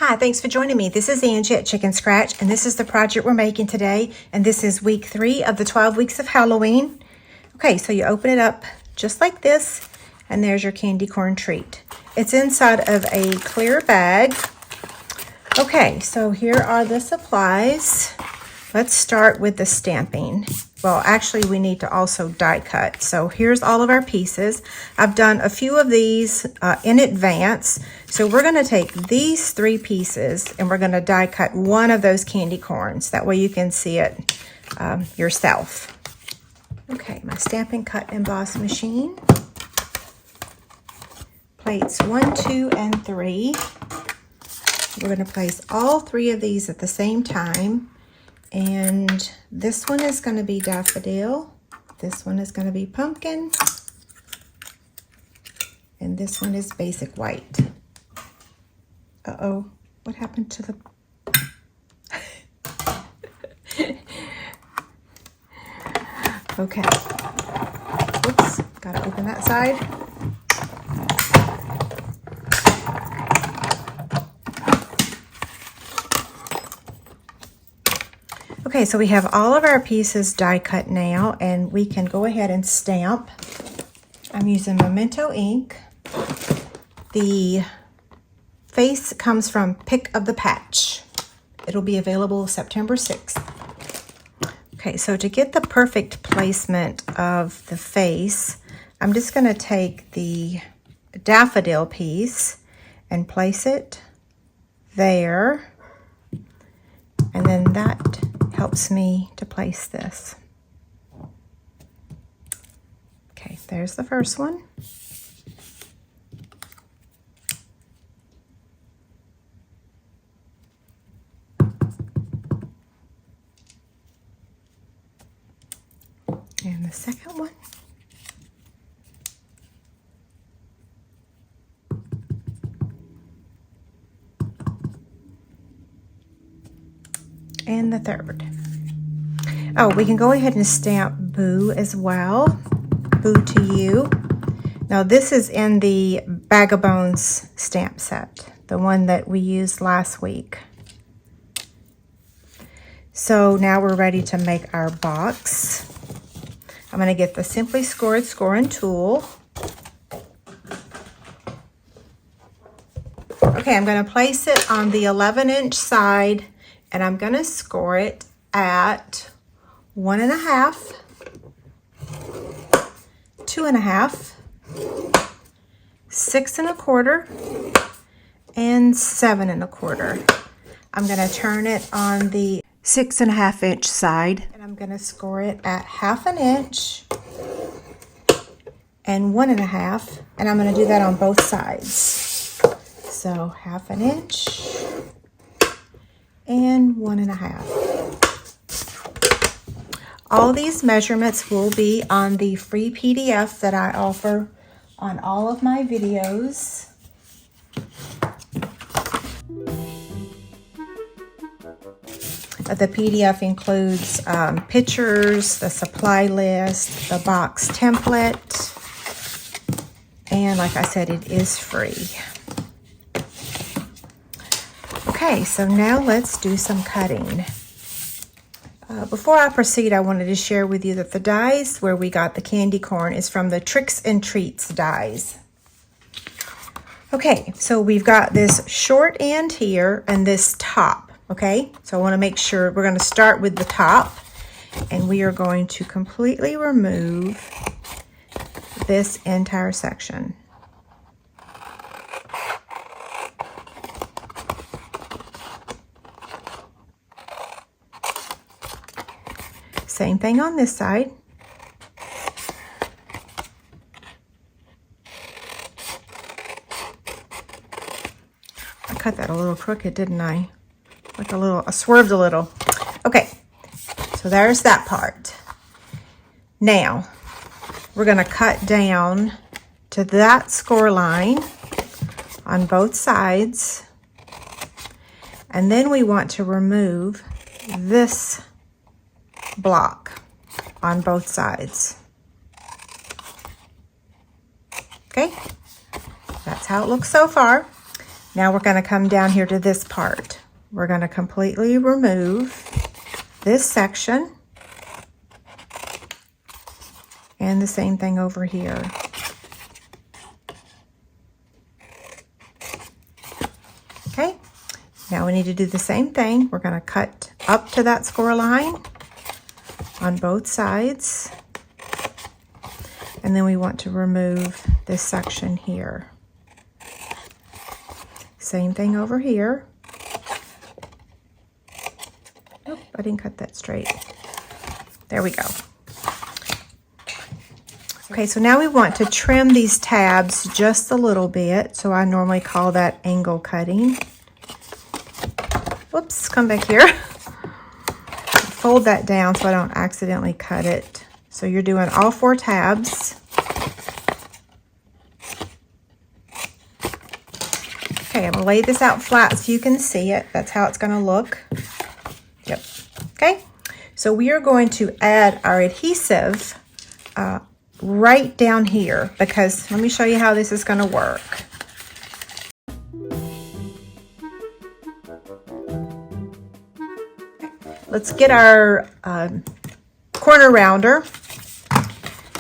Hi, thanks for joining me. This is Angie at Chicken Scratch, and this is the project we're making today. And this is week 3 of the 12 weeks of Halloween. Okay, so you open it up just like this, and there's your candy corn treat. It's inside of a clear bag. Okay, so here are the supplies. Let's start with the stamping. Well, actually, we need to also die cut. So here's all of our pieces. I've done a few of these in advance. So we're going to take these 3 pieces and we're going to die cut one of those candy corns. That way you can see it yourself. Okay, my Stampin' Cut Emboss machine. Plates 1, 2, and 3. We're going to place all 3 of these at the same time. And this one is going to be daffodil. This one is going to be pumpkin. And this one is basic white. Uh-oh, what happened to the... Okay. Oops, gotta open that side. Okay, so we have all of our pieces die cut now, and we can go ahead and stamp. I'm using Memento ink. The face comes from Pick of the Patch. It'll be available September 6th. Okay, so to get the perfect placement of the face, I'm just going to take the daffodil piece and place it there, and then that helps me to place this. Okay, there's the first one. And the second one. And the third. Oh, we can go ahead and stamp Boo as well. Boo to you. Now this is in the Bag of Bones stamp set, the one that we used last week. So now we're ready to make our box. I'm going to get the Simply Scored scoring tool. Okay, I'm going to place it on the 11-inch side, and I'm going to score it at 1.5, 2.5, 6 1/4, and 7 1/4. I'm going to turn it on the 6.5-inch side, and I'm going to score it at 1/2 inch and 1.5, and I'm going to do that on both sides. So 1/2 inch and 1.5. All these measurements will be on the free PDF that I offer on all of my videos. The PDF includes pictures, the supply list, the box template, and like I said, it is free. Okay, so now let's do some cutting. Before I proceed, I wanted to share with you that the dies where we got the candy corn is from the Tricks and Treats dies. Okay, so we've got this short end here and this top, okay? So I want to make sure we're going to start with the top, and we are going to completely remove this entire section. Same thing on this side. I cut that a little crooked, didn't I? Like a little, I swerved a little. Okay, so there's that part. Now, we're going to cut down to that score line on both sides. And then we want to remove this block on both sides. Okay, that's how it looks so far. Now we're going to come down here to this part. We're going to completely remove this section. And the same thing over here. Okay, now we need to do the same thing. We're going to cut up to that score line on both sides. And then we want to remove this section here. Same thing over here. Oh, I didn't cut that straight. There we go. Okay, so now we want to trim these tabs just a little bit. So I normally call that angle cutting. Whoops, come back here. Fold that down so I don't accidentally cut it. So you're doing all 4 tabs. Okay, I'm gonna lay this out flat so you can see it. That's how it's gonna look. Yep, okay. So we are going to add our adhesive right down here, because let me show you how this is going to work. Let's get our corner rounder.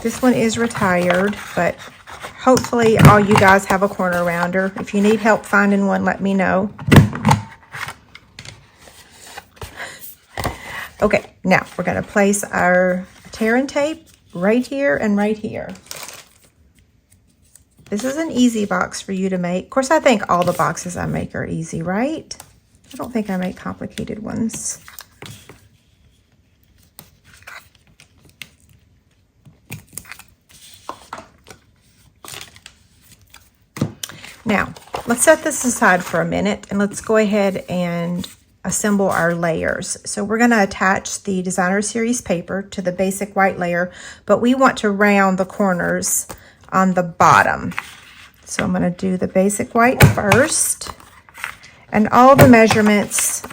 This one is retired, but hopefully all you guys have a corner rounder. If you need help finding one, let me know. Okay, now we're going to place our tear and tape right here and right here. This is an easy box for you to make. Of course, I think all the boxes I make are easy, right? I don't think I make complicated ones. Now, let's set this aside for a minute and let's go ahead and assemble our layers. So we're going to attach the Designer Series paper to the basic white layer, but we want to round the corners on the bottom. So I'm going to do the basic white first, and all the measurements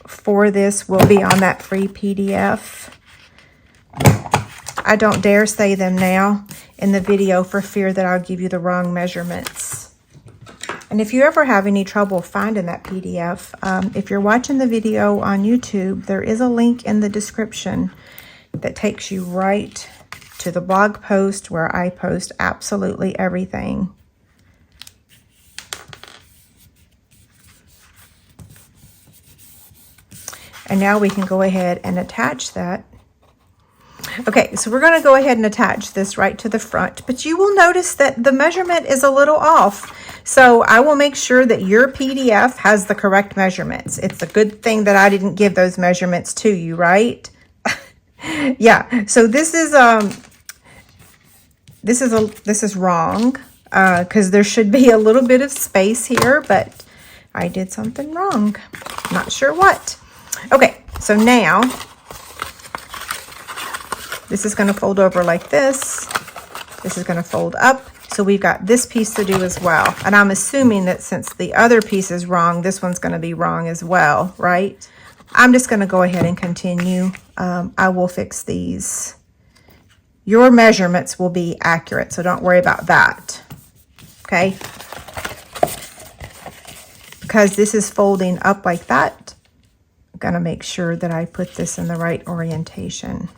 for this will be on that free PDF. I don't dare say them now in the video for fear that I'll give you the wrong measurements. And if you ever have any trouble finding that PDF, if you're watching the video on YouTube, there is a link in the description that takes you right to the blog post where I post absolutely everything. And now we can go ahead and attach that. Okay, so we're going to go ahead and attach this right to the front, but you will notice that the measurement is a little off. So I will make sure that your PDF has the correct measurements. It's a good thing that I didn't give those measurements to you, right? Yeah, so this is wrong because there should be a little bit of space here, but I did something wrong. Not sure what. Okay, so now this is going to fold over like this. This is going to fold up. So we've got this piece to do as well. And I'm assuming that since the other piece is wrong, this one's going to be wrong as well, right? I'm just going to go ahead and continue. I will fix these. Your measurements will be accurate, so don't worry about that. Okay? Because this is folding up like that, I'm going to make sure that I put this in the right orientation.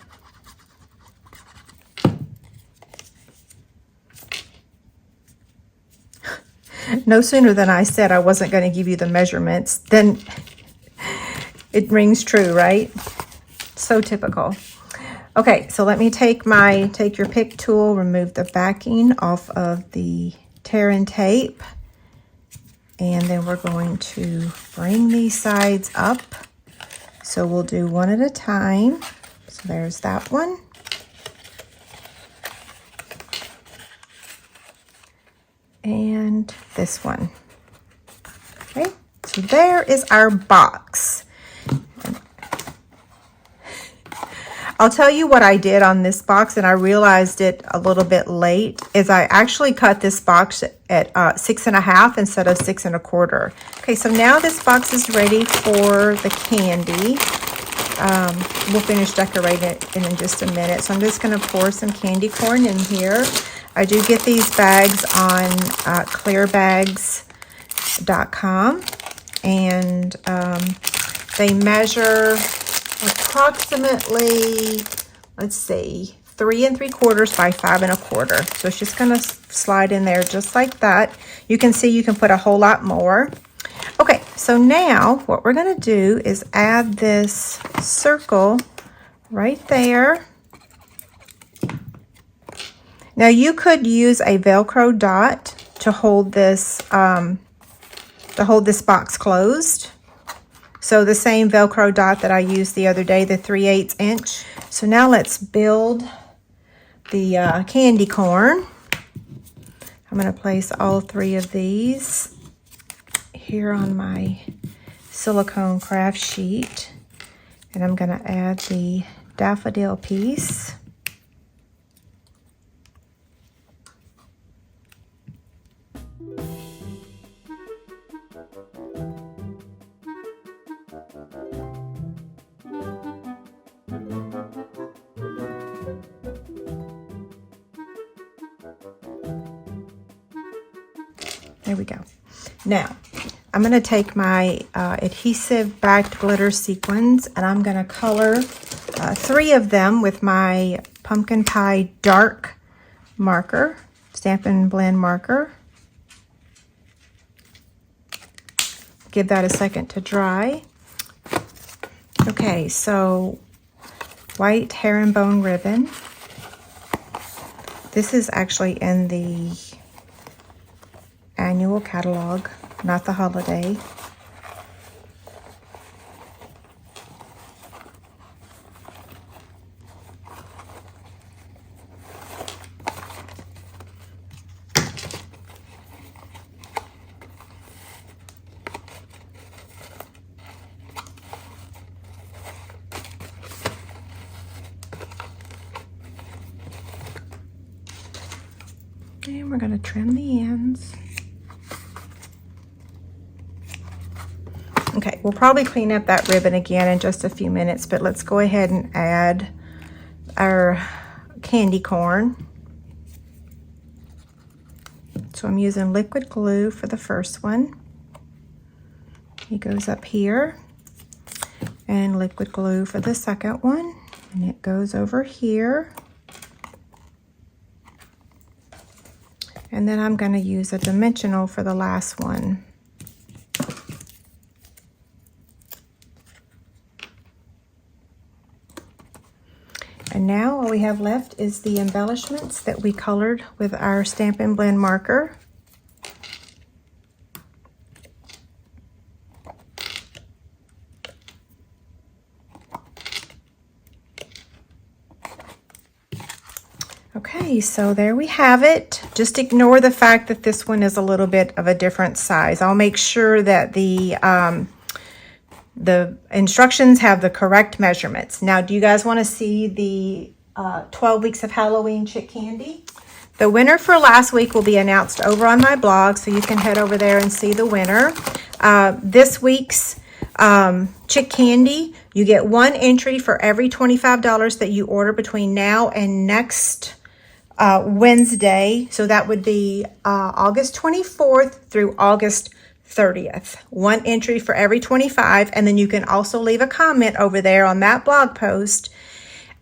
No sooner than I said I wasn't going to give you the measurements, then it rings true, right? So typical. Okay, so let me take your pick tool, remove the backing off of the tear and tape, and then we're going to bring these sides up. So we'll do one at a time. So there's that one. And this one. Okay, so there is our box. I'll tell you what I did on this box, and I realized it a little bit late, is I actually cut this box at 6.5 instead of 6 1/4. Okay, so now this box is ready for the candy. We'll finish decorating it in just a minute. So I'm just going to pour some candy corn in here. I do get these bags on clear bags. candycorn.com, and they measure approximately, let's see, 3 3/4 by 5 1/4. So it's just going to slide in there just like that. You can see you can put a whole lot more. Okay, so now what we're going to do is add this circle right there. Now you could use a Velcro dot to hold this box closed. So the same Velcro dot that I used the other day, the 3/8 inch. So now let's build the candy corn. I'm going to place all 3 of these here on my silicone craft sheet, and I'm going to add the daffodil piece. There we go. Now, I'm going to take my adhesive backed glitter sequins, and I'm going to color 3 of them with my Pumpkin Pie Dark marker, Stampin' Blend marker. Give that a second to dry. Okay, so white herringbone ribbon. This is actually in the annual catalog, not the holiday. And we're going to trim the ends. Okay, we'll probably clean up that ribbon again in just a few minutes, but let's go ahead and add our candy corn. So I'm using liquid glue for the first one. It goes up here, and liquid glue for the second one, and it goes over here. And then I'm going to use a dimensional for the last one. And now all we have left is the embellishments that we colored with our Stampin' Blend marker. Okay, so there we have it. Just ignore the fact that this one is a little bit of a different size. I'll make sure that the instructions have the correct measurements. Now, do you guys want to see the 12 Weeks of Halloween Chick Candy? The winner for last week will be announced over on my blog, so you can head over there and see the winner. This week's Chick Candy, you get 1 entry for every $25 that you order between now and next Wednesday. So that would be August 24th through August 30th. 1 entry for every 25, and then you can also leave a comment over there on that blog post,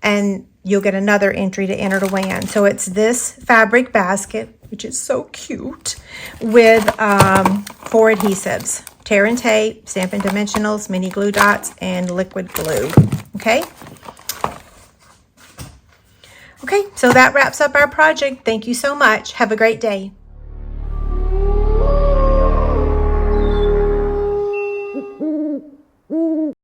and you'll get another entry to enter to win. So it's this fabric basket, which is so cute, with 4 adhesives: tear and tape, Stampin' Dimensionals, mini glue dots, and liquid glue. Okay? Okay, so that wraps up our project. Thank you so much. Have a great day.